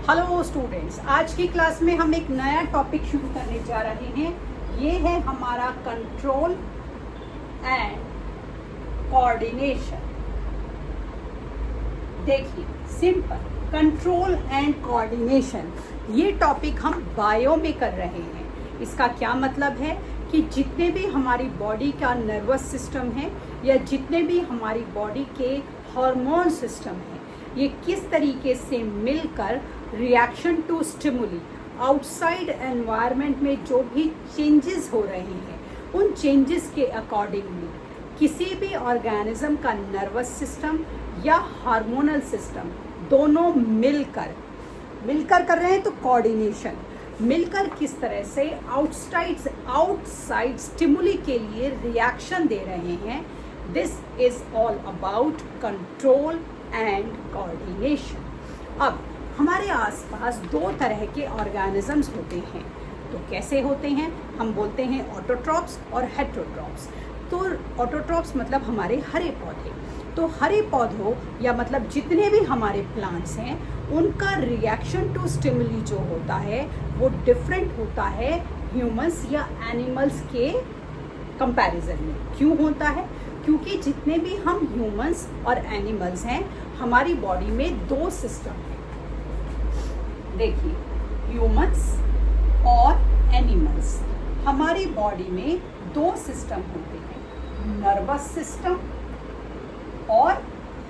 Hello students, आज की class में हम एक नया टॉपिक शुरू करने जा रहे हैं। ये है हमारा कंट्रोल एंड कोऑर्डिनेशन। देखिए, सिंपल कंट्रोल एंड कोऑर्डिनेशन, ये टॉपिक हम बायो में कर रहे हैं। इसका क्या मतलब है कि जितने भी हमारी बॉडी का नर्वस सिस्टम है या जितने भी हमारी बॉडी के हार्मोन सिस्टम है, ये किस तरीके से मिलकर reaction to stimuli outside environment में जो भी चेंजेस हो रहे हैं, उन चेंजेस के अकॉर्डिंगली किसी भी ऑर्गेनिज्म का नर्वस सिस्टम या हार्मोनल सिस्टम दोनों मिलकर कर रहे हैं। तो कोऑर्डिनेशन मिलकर किस तरह से आउटसाइड स्टिमुली के लिए रिएक्शन दे रहे हैं, this is all about control and coordination. अब हमारे आसपास दो तरह के ऑर्गेनिजम्स होते हैं। तो कैसे होते हैं? हम बोलते हैं ऑटोट्रॉप्स और हेटेरोट्रॉप्स। तो ऑटोट्रॉप्स मतलब हमारे हरे पौधे। तो हरे पौधों या मतलब जितने भी हमारे प्लांट्स हैं, उनका रिएक्शन टू स्टिमुली जो होता है वो डिफरेंट होता है ह्यूमंस या एनिमल्स के कंपैरिजन में। क्यों होता है? क्योंकि जितने भी हम ह्यूमंस और एनिमल्स हैं, हमारी बॉडी में दो सिस्टम हैं। देखिए, ह्यूमंस और एनिमल्स, हमारी बॉडी में दो सिस्टम होते हैं, नर्वस सिस्टम और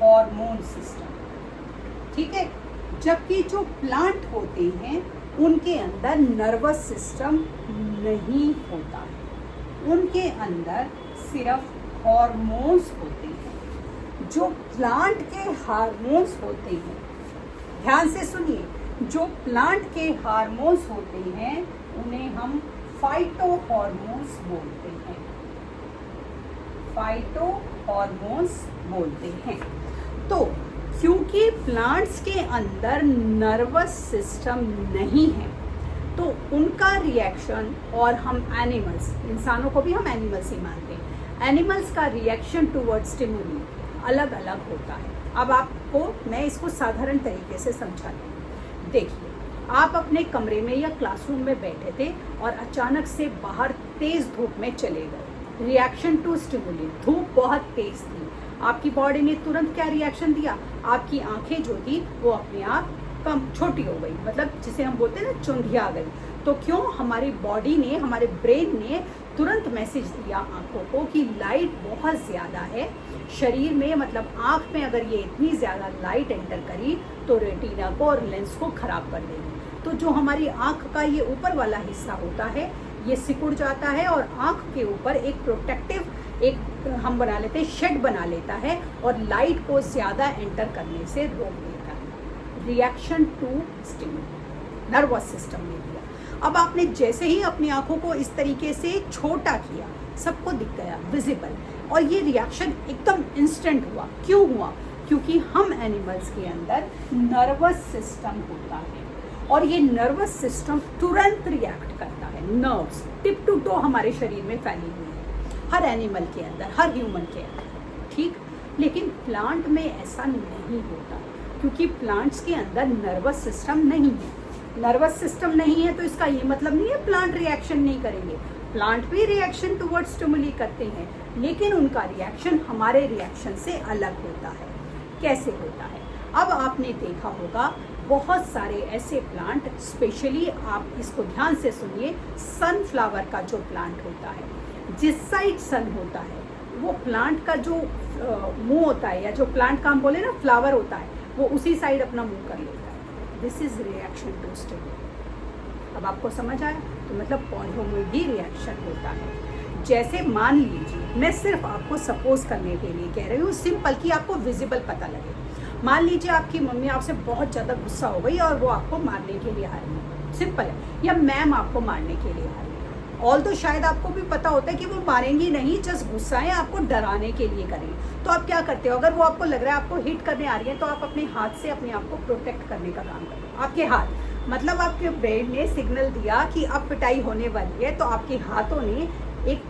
हार्मोन सिस्टम। ठीक है, जबकि जो प्लांट होते हैं उनके अंदर नर्वस सिस्टम नहीं होता है, उनके अंदर सिर्फ हार्मोन्स होते हैं। जो प्लांट के हार्मोन्स होते हैं, ध्यान से सुनिए, जो प्लांट के हार्मोन्स होते हैं उन्हें हम फाइटो हार्मोन्स बोलते हैं। फाइटो हार्मोन्स बोलते हैं। तो क्योंकि प्लांट्स के अंदर नर्वस सिस्टम नहीं है, तो उनका रिएक्शन, और हम एनिमल्स, इंसानों को भी हम एनिमल्स ही मानते हैं, एनिमल्स का रिएक्शन टुवर्ड स्टिमुली अलग अलग होता है। अब आपको मैं इसको साधारण तरीके से समझा दूँ। देखिए, आप अपने कमरे में या क्लासरूम में बैठे थे और अचानक से बाहर तेज धूप में चले गए। रिएक्शन टू स्टिमुली, धूप बहुत तेज थी, आपकी बॉडी ने तुरंत क्या रिएक्शन दिया? आपकी आंखें जो थी वो अपने आप कम छोटी हो गई, मतलब जिसे हम बोलते हैं ना, चुंधिया गई। तो क्यों? हमारी बॉडी ने, हमारे ब्रेन ने तुरंत मैसेज दिया आंखों को कि लाइट बहुत ज़्यादा है शरीर में, मतलब आँख में अगर ये इतनी ज़्यादा लाइट एंटर करी तो रेटिना को और लेंस को ख़राब कर देगी। तो जो हमारी आँख का ये ऊपर वाला हिस्सा होता है, ये सिकुड़ जाता है और आँख के ऊपर एक प्रोटेक्टिव, एक हम बना लेते हैं, शेड बना लेता है और लाइट को ज़्यादा एंटर करने से रोक देता है। Reaction to stimuli nervous system ने दिया। अब आपने जैसे ही अपनी आंखों को इस तरीके से छोटा किया, सबको दिख गया, विजिबल, और ये रिएक्शन एकदम इंस्टेंट हुआ। क्यों हुआ? क्योंकि हम एनिमल्स के अंदर नर्वस सिस्टम होता है और ये नर्वस सिस्टम तुरंत रिएक्ट करता है। नर्व्स टिप टू टो हमारे शरीर में फैली हुई है, हर एनिमल के अंदर, हर ह्यूमन के अंदर। ठीक, लेकिन प्लांट में ऐसा नहीं होता, क्योंकि प्लांट्स के अंदर नर्वस सिस्टम नहीं है। नर्वस सिस्टम नहीं है तो इसका ये मतलब नहीं है प्लांट रिएक्शन नहीं करेंगे। प्लांट भी रिएक्शन टुवर्ड स्टिमुली करते हैं, लेकिन उनका रिएक्शन हमारे रिएक्शन से अलग होता है। कैसे होता है? अब आपने देखा होगा बहुत सारे ऐसे प्लांट, स्पेशली आप इसको ध्यान से सुनिए, सनफ्लावर का जो प्लांट होता है, जिस साइड सन होता है, वो प्लांट का जो मुंह होता है, या जो प्लांट का हम बोले ना फ्लावर होता है, वो उसी साइड अपना मुंह कर लेता है। This is reaction to stimuli. अब आपको समझ आया? तो मतलब पौधों में भी रिएक्शन होता है। जैसे मान लीजिए, मैं सिर्फ आपको सपोज करने के लिए कह रही हूँ, सिंपल, कि आपको विजिबल पता लगे। मान लीजिए आपकी मम्मी आपसे बहुत ज़्यादा गुस्सा हो गई और वो आपको मारने के लिए आ रही है, सिंपल है, या मैम आपको मारने के लिए आ रही है। ऑल तो शायद आपको भी पता होता है कि वो मारेंगी नहीं, जस्ट गुस्सा है, आपको डराने के लिए करेंगे। तो आप क्या करते हो? अगर वो आपको लग रहा है आपको हिट करने आ रही है, तो आप अपने हाथ से अपने आप को प्रोटेक्ट करने का काम करते हो। आपके हाथ, मतलब आपके ब्रेन ने सिग्नल दिया कि अब पिटाई होने वाली है, तो आपके हाथों ने एक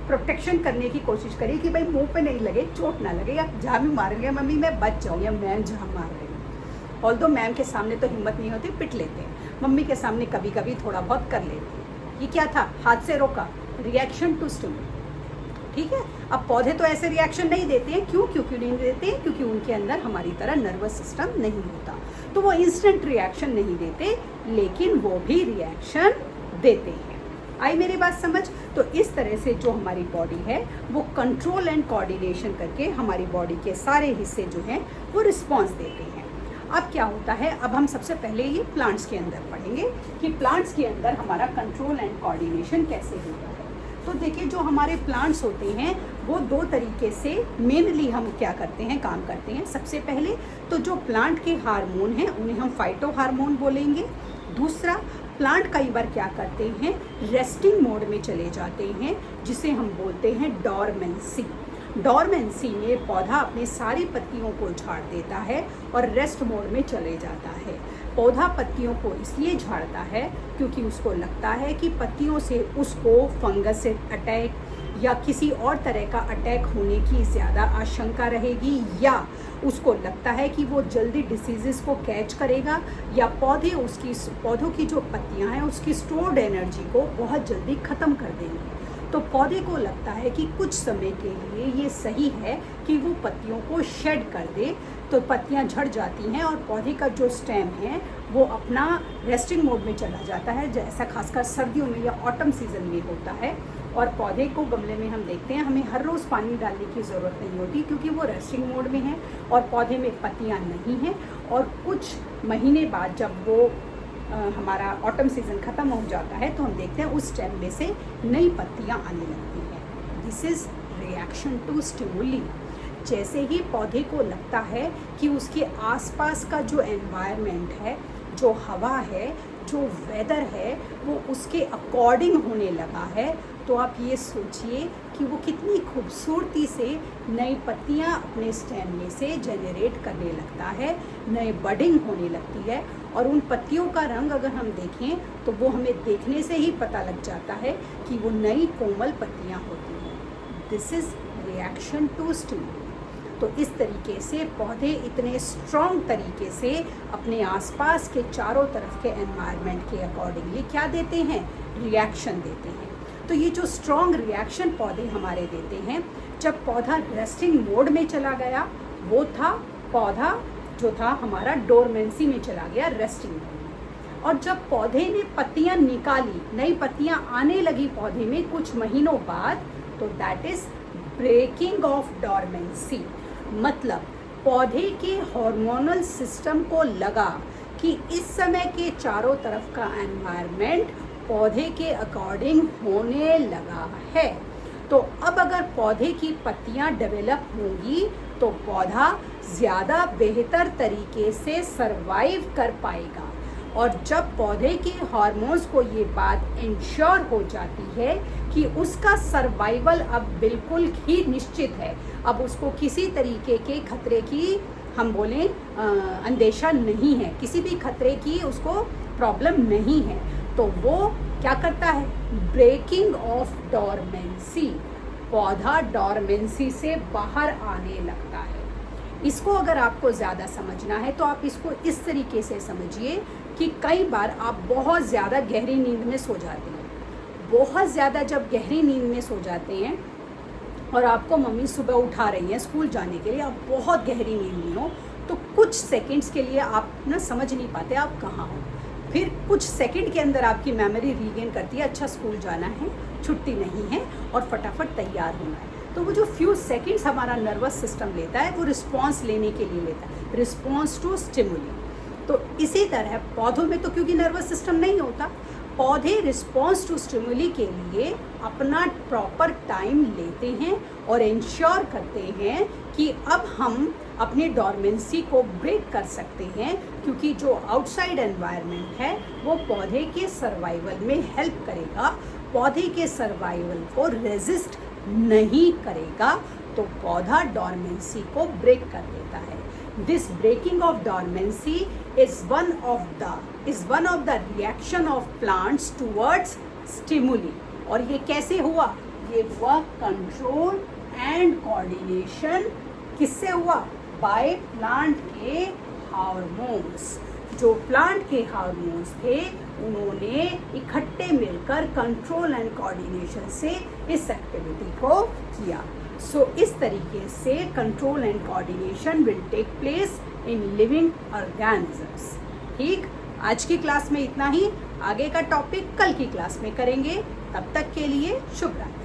प्रोटेक्शन करने की कोशिश करी कि भाई मुंह पे नहीं लगे, चोट ना लगे, या जहाँ भी मार रही है मम्मी मैं बच जाऊँ, या मैं जहाँ मार रही हूँ। ऑल्दो मैम के सामने तो हिम्मत नहीं होती, पिट लेते हैं, मम्मी के सामने कभी कभी थोड़ा बहुत कर लेते हैं। ये क्या था, हाथ से रोका, रिएक्शन टू स्टिमुली। ठीक है, अब पौधे तो ऐसे रिएक्शन नहीं देते हैं, क्यों क्योंकि नहीं देते हैं, क्योंकि उनके अंदर हमारी तरह नर्वस सिस्टम नहीं होता, तो वो इंस्टेंट रिएक्शन नहीं देते, लेकिन वो भी रिएक्शन देते हैं। आई मेरी बात समझ? तो इस तरह से जो हमारी बॉडी है वो कंट्रोल एंड कोऑर्डिनेशन करके हमारी बॉडी के सारे हिस्से जो हैं वो रिस्पॉन्स देते हैं। अब क्या होता है, अब हम सबसे पहले ये प्लांट्स के अंदर पढ़ेंगे कि प्लांट्स के अंदर हमारा कंट्रोल एंड कोऑर्डिनेशन कैसे होता है। तो देखिए, जो हमारे प्लांट्स होते हैं वो दो तरीके से मेनली हम क्या करते हैं, काम करते हैं। सबसे पहले तो जो प्लांट के हार्मोन हैं उन्हें हम फाइटो हार्मोन बोलेंगे। दूसरा, प्लांट कई बार क्या करते हैं, रेस्टिंग मोड में चले जाते हैं, जिसे हम बोलते हैं डॉर्मेंसी। डॉर्मेंसी में पौधा अपनी सारी पत्तियों को झाड़ देता है और रेस्ट मोड में चले जाता है। पौधा पत्तियों को इसलिए झाड़ता है क्योंकि उसको लगता है कि पत्तियों से उसको फंगस अटैक या किसी और तरह का अटैक होने की ज़्यादा आशंका रहेगी, या उसको लगता है कि वो जल्दी डिसीज़ेस को कैच करेगा, या पौधों की जो पत्तियां हैं उसकी स्टोर्ड एनर्जी को बहुत जल्दी ख़त्म कर देंगे। तो पौधे को लगता है कि कुछ समय के लिए ये सही है कि वो पत्तियों को शेड कर दे, तो पत्तियां झड़ जाती हैं और पौधे का जो स्टेम है वो अपना रेस्टिंग मोड में चला जाता है, जैसा खासकर सर्दियों में या ऑटम सीजन में होता है। और पौधे को गमले में हम देखते हैं, हमें हर रोज़ पानी डालने की ज़रूरत नहीं होती क्योंकि वो रेस्टिंग मोड में है और पौधे में पत्तियां नहीं हैं। और कुछ महीने बाद जब वो हमारा ऑटम सीजन ख़त्म हो जाता है तो हम देखते हैं उस स्टेम में से नई पत्तियां आने लगती हैं। This is reaction to stimuli. जैसे ही पौधे को लगता है कि उसके आसपास का जो एनवायरनमेंट है, जो हवा है, जो वेदर है, वो उसके अकॉर्डिंग होने लगा है, तो आप ये सोचिए कि वो कितनी खूबसूरती से नई पत्तियां अपने स्टेम में से जनरेट करने लगता है, नए बडिंग होने लगती है। और उन पत्तियों का रंग अगर हम देखें तो वो हमें देखने से ही पता लग जाता है कि वो नई कोमल पत्तियां होती हैं। This is reaction to stimuli. तो इस तरीके से पौधे इतने स्ट्रॉन्ग तरीके से अपने आसपास के चारों तरफ के एनवायरनमेंट के अकॉर्डिंगली क्या देते हैं, रिएक्शन देते हैं। तो ये जो स्ट्रॉन्ग रिएक्शन पौधे हमारे देते हैं, जब पौधा रेस्टिंग मोड में चला गया, वो था पौधा जो था हमारा डोरमेंसी में चला गया, रेस्टिंग मोड में। और जब पौधे ने पत्तियां निकाली, नई पत्तियां आने लगी पौधे में कुछ महीनों बाद, तो that is breaking of dormancy. मतलब पौधे के हार्मोनल सिस्टम को लगा कि इस समय के चारों तरफ का एनवायरनमेंट पौधे के अकॉर्डिंग होने लगा है। तो अब अगर पौधे की पत्तियां डेवलप होंगी तो पौधा ज़्यादा बेहतर तरीके से सरवाइव कर पाएगा। और जब पौधे के हार्मोन्स को ये बात इंश्योर हो जाती है कि उसका सर्वाइवल अब बिल्कुल ही निश्चित है, अब उसको किसी तरीके के खतरे की हम बोलें अंदेशा नहीं है, किसी भी खतरे की उसको प्रॉब्लम नहीं है, तो वो क्या करता है, ब्रेकिंग ऑफ डोरमेंसी। पौधा डोरमेंसी से बाहर आने लगता है। इसको अगर आपको ज़्यादा समझना है तो आप इसको इस तरीके से समझिए कि कई बार आप बहुत ज़्यादा गहरी नींद में सो जाते हैं। बहुत ज़्यादा जब गहरी नींद में सो जाते हैं और आपको मम्मी सुबह उठा रही है स्कूल जाने के लिए, आप बहुत गहरी नींद में हो, तो कुछ सेकंड्स के लिए आप ना समझ नहीं पाते आप कहाँ हो। फिर कुछ सेकंड के अंदर आपकी मेमोरी रीगेन करती है, अच्छा स्कूल जाना है, छुट्टी नहीं है और फटाफट तैयार होना है। तो वो जो फ्यू सेकंड्स हमारा नर्वस सिस्टम लेता है वो रिस्पॉन्स लेने के लिए लेता है, रिस्पॉन्स टू स्टिमुली। तो इसी तरह पौधों में तो क्योंकि नर्वस सिस्टम नहीं होता, पौधे रिस्पॉन्स टू स्टिमुली के लिए अपना प्रॉपर टाइम लेते हैं और इंश्योर करते हैं कि अब हम अपनी डोरमेंसी को ब्रेक कर सकते हैं, क्योंकि जो आउटसाइड एनवायरनमेंट है वो पौधे के सर्वाइवल में हेल्प करेगा, पौधे के सर्वाइवल को रेजिस्ट नहीं करेगा, तो पौधा डोरमेंसी को ब्रेक कर देता है। This breaking of dormancy is one of the reaction of plants towards stimuli। और ये कैसे हुआ, ये हुआ कंट्रोल एंड कोऑर्डिनेशन। किससे हुआ, बाय प्लांट के हार्मोन्स। जो प्लांट के हार्मोन्स थे उन्होंने इकट्ठे मिलकर कंट्रोल एंड कोऑर्डिनेशन से इस एक्टिविटी को किया। सो इस तरीके से control and coordination will take place in living organisms. ठीक, आज की क्लास में इतना ही। आगे का टॉपिक कल की क्लास में करेंगे। तब तक के लिए शुभ रात्रि।